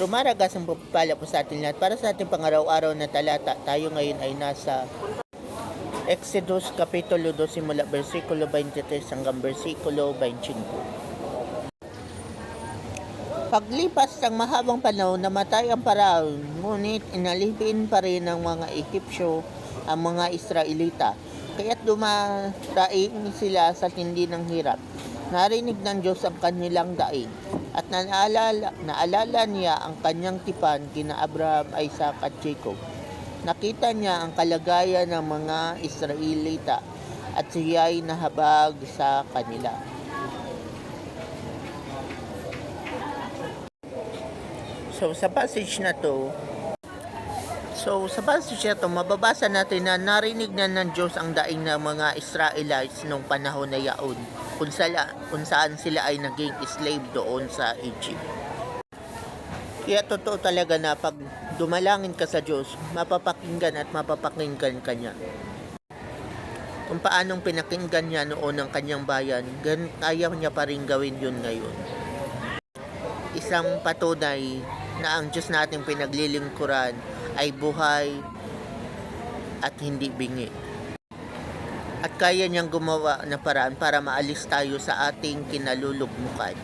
Rumaragas ang pagpapala po sa atin lahat. Para sa ating pangaraw-araw na talata, tayo ngayon ay nasa Exodus Kapitulo 2 simula versikulo 23 hanggang versikulo 25. Paglipas ng mahabang panahon, namatay ang Paraon, ngunit inalipin pa rin ng mga Ehipsyo ang mga Israelita. Kaya't dumaraing sila sa tindi ng hirap. Narinig ng Diyos ang kanilang daing at naalala niya ang kanyang tipan kina Abraham, Isaac at Jacob. Nakita niya ang kalagayan ng mga Israelita at siya'y nahabag sa kanila. So sa passage na to, mababasa natin na narinig na ng Diyos ang daing ng mga Israelites nung panahon na yaon, kung saan sila ay naging slave doon sa Egypt. Kaya totoo talaga na pag dumalangin ka sa Diyos, mapapakinggan at mapapakinggan ka niya. Kung paanong pinakinggan niya noon ang kanyang bayan, kaya niya pa rin gawin yun ngayon. Isang patunay na ang Diyos nating pinaglilingkuran ay buhay at hindi bingi. At kaya niyang gumawa ng paraan para maalis tayo sa ating kinalulugmukan.